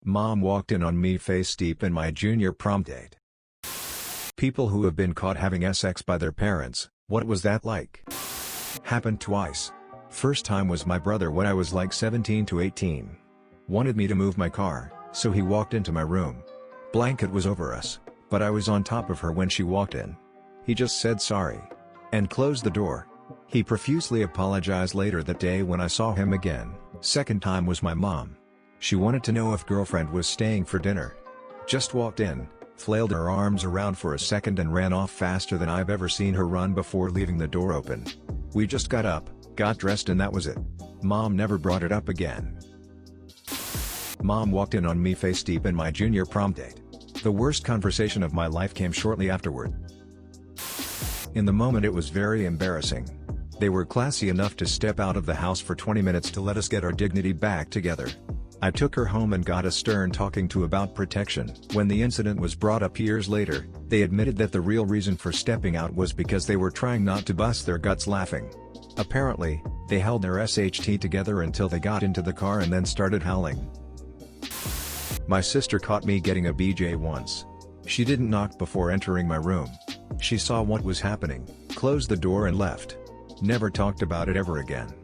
Mom walked in on me face deep in my junior prom date. People who have been caught having sex by their parents, what was that like? Happened twice. First time was my brother when I was like 17 to 18. Wanted me to move my car, so he walked into my room. Blanket was over us, but I was on top of her when she walked in. He just said sorry and closed the door. He profusely apologized later that day when I saw him again. Second time was my mom. She wanted to know if girlfriend was staying for dinner. Just walked in, flailed her arms around for a second and ran off faster than I've ever seen her run before leaving the door open. We just got up, got dressed and that was it. Mom never brought it up again. Mom walked in on me face deep in my junior prom date. The worst conversation of my life came shortly afterward. In the moment it was very embarrassing. They were classy enough to step out of the house for 20 minutes to let us get our dignity back together. I took her home and got a stern talking to about protection. When the incident was brought up years later, they admitted that the real reason for stepping out was because they were trying not to bust their guts laughing. Apparently, they held their SHT together until they got into the car and then started howling. My sister caught me getting a BJ once. She didn't knock before entering my room. She saw what was happening, closed the door and left. Never talked about it ever again.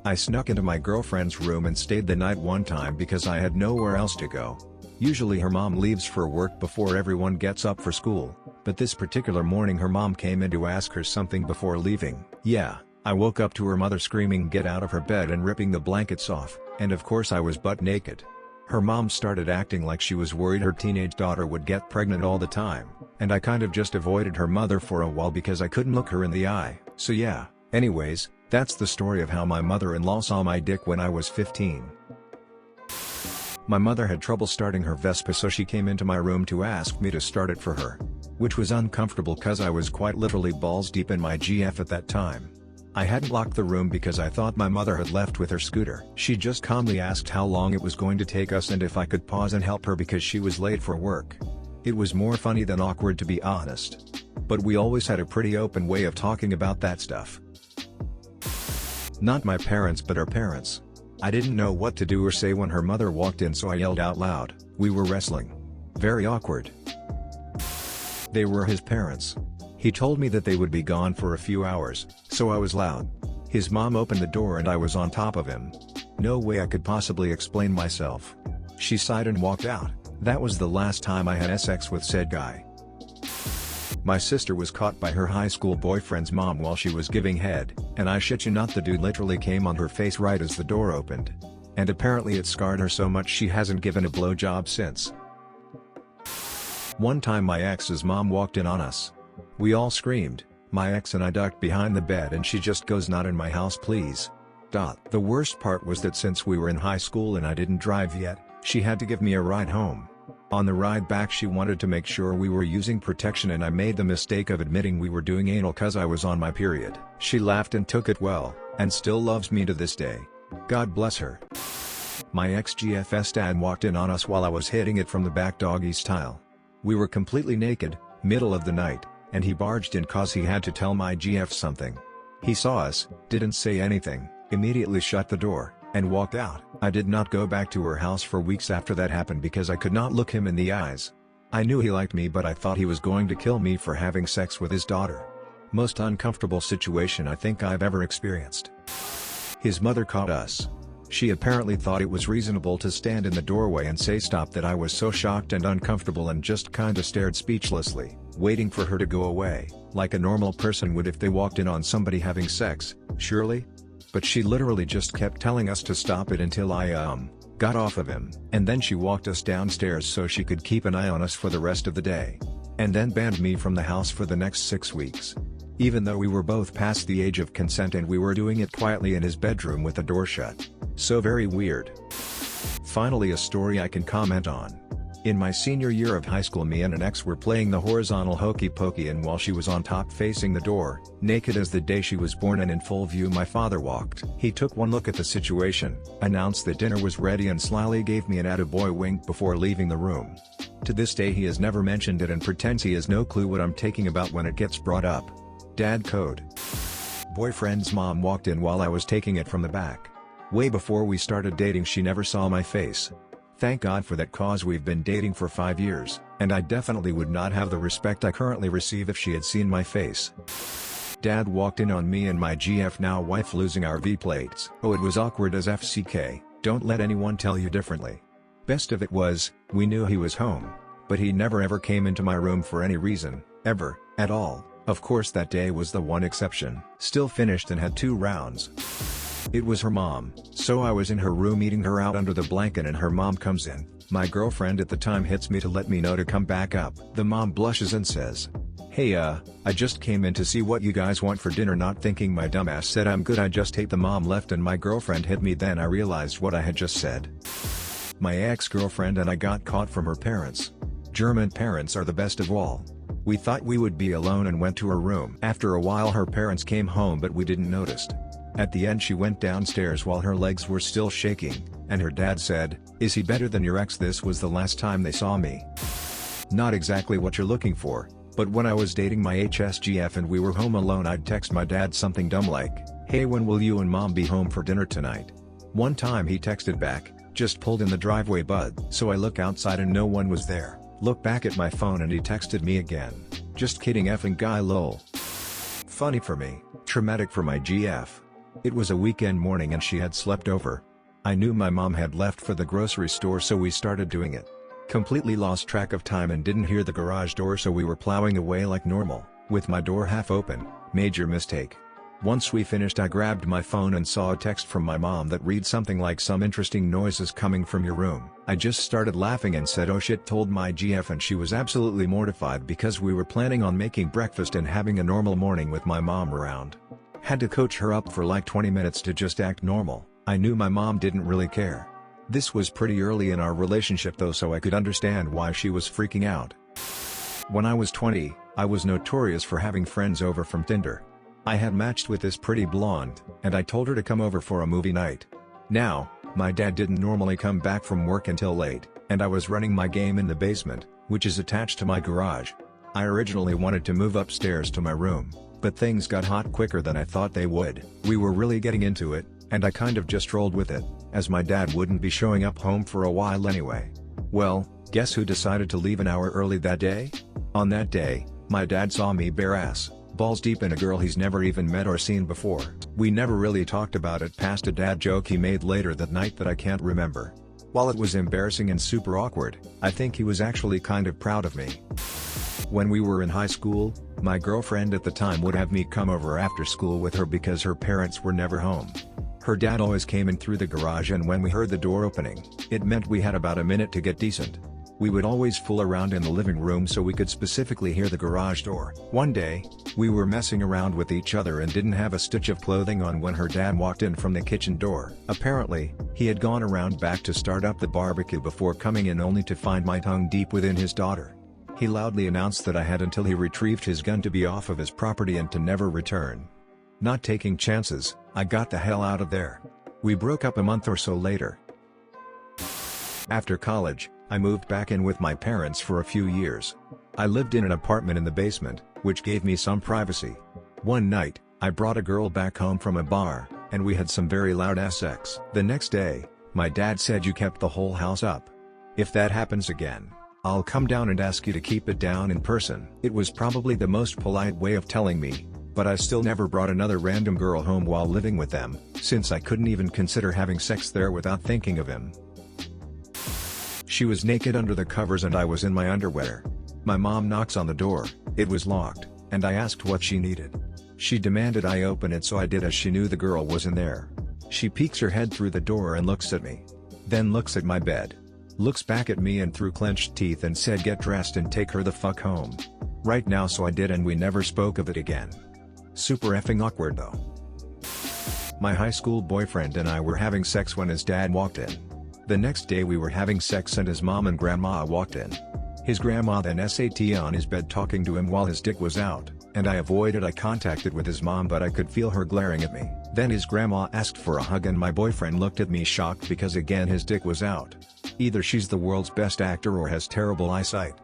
I snuck into my girlfriend's room and stayed the night one time because I had nowhere else to go. Usually her mom leaves for work before everyone gets up for school, but this particular morning her mom came in to ask her something before leaving. Yeah, I woke up to her mother screaming get out of her bed and ripping the blankets off, and of course I was butt naked. Her mom started acting like she was worried her teenage daughter would get pregnant all the time, and I kind of just avoided her mother for a while because I couldn't look her in the eye. So yeah, anyways, that's the story of how my mother-in-law saw my dick when I was 15. My mother had trouble starting her Vespa, so she came into my room to ask me to start it for her. Which was uncomfortable cause I was quite literally balls deep in my GF at that time. I hadn't locked the room because I thought my mother had left with her scooter. She just calmly asked how long it was going to take us and if I could pause and help her because she was late for work. It was more funny than awkward, to be honest. But we always had a pretty open way of talking about that stuff. Not my parents but our parents. I didn't know what to do or say when her mother walked in, so I yelled out loud. We were wrestling. Very awkward. They were his parents. He told me that they would be gone for a few hours, so I was loud. His mom opened the door and I was on top of him. No way I could possibly explain myself. She sighed and walked out. That was the last time I had sex with said guy. My sister was caught by her high school boyfriend's mom while she was giving head, and I shit you not, the dude literally came on her face right as the door opened. And apparently it scarred her so much she hasn't given a blowjob since. One time my ex's mom walked in on us. We all screamed. My ex and I ducked behind the bed and she just goes, "Not in my house please." The worst part was that since we were in high school and I didn't drive yet, she had to give me a ride home. On the ride back she wanted to make sure we were using protection and I made the mistake of admitting we were doing anal cause I was on my period. She laughed and took it well, and still loves me to this day. God bless her. My ex-GF's dad walked in on us while I was hitting it from the back doggy style. We were completely naked, middle of the night, and he barged in cause he had to tell my GF something. He saw us, didn't say anything, immediately shut the door, and walked out. I did not go back to her house for weeks after that happened because I could not look him in the eyes. I knew he liked me but I thought he was going to kill me for having sex with his daughter. Most uncomfortable situation I think I've ever experienced. His mother caught us. She apparently thought it was reasonable to stand in the doorway and say stop. That I was so shocked and uncomfortable and just kinda stared speechlessly, waiting for her to go away, like a normal person would if they walked in on somebody having sex, surely? But she literally just kept telling us to stop it until I got off of him, and then she walked us downstairs so she could keep an eye on us for the rest of the day. And then banned me from the house for the next 6 weeks. Even though we were both past the age of consent and we were doing it quietly in his bedroom with the door shut. So very weird. Finally, a story I can comment on. In my senior year of high school, me and an ex were playing the horizontal hokey pokey, and while she was on top facing the door, naked as the day she was born and in full view, my father walked. He took one look at the situation, announced that dinner was ready and slyly gave me an attaboy wink before leaving the room. To this day he has never mentioned it and pretends he has no clue what I'm talking about when it gets brought up. Dad code. Boyfriend's mom walked in while I was taking it from the back. Way before we started dating she never saw my face. Thank God for that, cause we've been dating for 5 years, and I definitely would not have the respect I currently receive if she had seen my face. Dad walked in on me and my GF now wife losing our V-plates. Oh, it was awkward as FCK, don't let anyone tell you differently. Best of it was, we knew he was home, but he never ever came into my room for any reason, ever, at all. Of course that day was the one exception. Still finished and had 2 rounds. It was her mom, so I was in her room eating her out under the blanket and her mom comes in. My girlfriend at the time hits me to let me know to come back up. The mom blushes and says, "Hey I just came in to see what you guys want for dinner," not thinking my dumbass said I'm good. I just ate. The mom left and my girlfriend hit me. Then I realized what I had just said. My ex-girlfriend and I got caught from her parents. German parents are the best of all. We thought we would be alone and went to her room. After a while her parents came home but we didn't notice. At the end she went downstairs while her legs were still shaking, and her dad said, "Is he better than your ex?" This was the last time they saw me. Not exactly what you're looking for, but when I was dating my HSGF and we were home alone I'd text my dad something dumb like, "Hey, when will you and mom be home for dinner tonight?" One time he texted back, "Just pulled in the driveway bud." So I look outside and no one was there. Look back at my phone and he texted me again. Just kidding, effing guy, lol. Funny for me, traumatic for my GF. It was a weekend morning and she had slept over. I knew my mom had left for the grocery store so we started doing it. Completely lost track of time and didn't hear the garage door so we were plowing away like normal, with my door half open. Major mistake. Once we finished I grabbed my phone and saw a text from my mom that read something like, "Some interesting noises coming from your room." I just started laughing and said oh shit, told my GF, and she was absolutely mortified because we were planning on making breakfast and having a normal morning with my mom around. Had to coach her up for like 20 minutes to just act normal. I knew my mom didn't really care. This was pretty early in our relationship though, so I could understand why she was freaking out. When I was 20, I was notorious for having friends over from Tinder. I had matched with this pretty blonde, and I told her to come over for a movie night. Now, my dad didn't normally come back from work until late, and I was running my game in the basement, which is attached to my garage. I originally wanted to move upstairs to my room, but things got hot quicker than I thought they would. We were really getting into it, and I kind of just rolled with it, as my dad wouldn't be showing up home for a while anyway. Well, guess who decided to leave an hour early that day? On that day, my dad saw me bare ass, balls deep in a girl he's never even met or seen before. We never really talked about it past a dad joke he made later that night that I can't remember. While it was embarrassing and super awkward, I think he was actually kind of proud of me. When we were in high school, my girlfriend at the time would have me come over after school with her because her parents were never home. Her dad always came in through the garage, and when we heard the door opening, it meant we had about a minute to get decent. We would always fool around in the living room so we could specifically hear the garage door. One day, we were messing around with each other and didn't have a stitch of clothing on when her dad walked in from the kitchen door. Apparently, he had gone around back to start up the barbecue before coming in, only to find my tongue deep within his daughter. He loudly announced that I had until he retrieved his gun to be off of his property and to never return. Not taking chances, I got the hell out of there. We broke up a month or so later. After college, I moved back in with my parents for a few years. I lived in an apartment in the basement, which gave me some privacy. One night, I brought a girl back home from a bar, and we had some very loud ass sex. The next day, my dad said, "You kept the whole house up. If that happens again, I'll come down and ask you to keep it down in person." It was probably the most polite way of telling me, but I still never brought another random girl home while living with them, since I couldn't even consider having sex there without thinking of him. She was naked under the covers and I was in my underwear. My mom knocks on the door, it was locked, and I asked what she needed. She demanded I open it, so I did, as she knew the girl was in there. She peeks her head through the door and looks at me. Then looks at my bed. Looks back at me and through clenched teeth and said, "Get dressed and take her the fuck home right now." So I did, and we never spoke of it again. Super effing awkward though. My high school boyfriend and I were having sex when his dad walked in. The next day we were having sex and his mom and grandma walked in. His grandma then sat on his bed talking to him while his dick was out, and I avoided eye contact with his mom, but I could feel her glaring at me. Then his grandma asked for a hug and my boyfriend looked at me shocked because again his dick was out. Either she's the world's best actor or has terrible eyesight.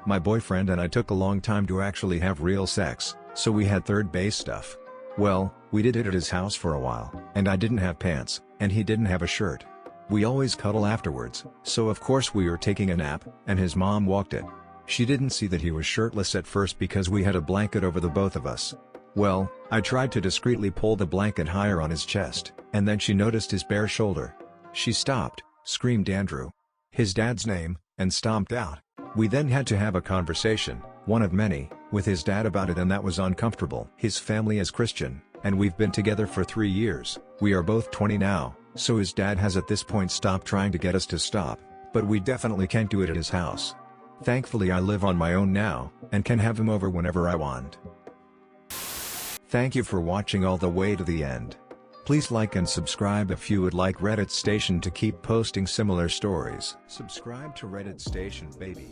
My boyfriend and I took a long time to actually have real sex, so we had third base stuff. Well, we did it at his house for a while, and I didn't have pants, and he didn't have a shirt. We always cuddle afterwards, so of course we were taking a nap, and his mom walked it. She didn't see that he was shirtless at first because we had a blanket over the both of us. Well, I tried to discreetly pull the blanket higher on his chest, and then she noticed his bare shoulder. She stopped, screamed Andrew, his dad's name, and stomped out. We then had to have a conversation, one of many, with his dad about it, and that was uncomfortable. His family is Christian, and we've been together for 3 years. We are both 20 now, so his dad has at this point stopped trying to get us to stop, but we definitely can't do it at his house. Thankfully I live on my own now, and can have him over whenever I want. Thank you for watching all the way to the end. Please like and subscribe if you would like Reddit Station to keep posting similar stories. Subscribe to Reddit Station, baby.